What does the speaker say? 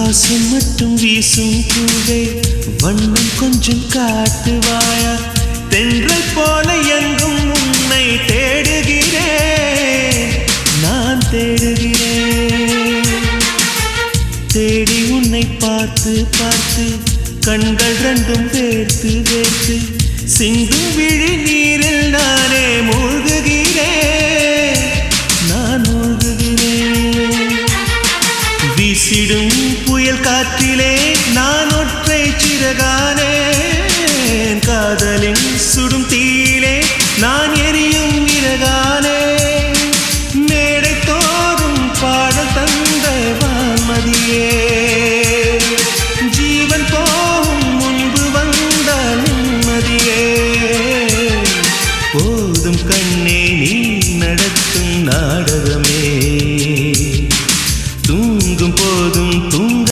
வாசம் மட்டும் வீசும் பூவே வண்ணம் கொஞ்சம் காட்டுவாயா தென்றல் போல எங்கும் உன்னை தேடுகிறேன் நான் தேடுகிறேன் தேடி உன்னை பார்த்து பார்த்து கண்கள் ரெண்டும் வேர்த்து வேர்த்து சிந்தும் விழி நீரில் நானே மூழ்குகிறேன் நான் மூழ்குகிறேன் வீசிடும் புயல் காற்றிலே நான் ஒற்றை சிறகானே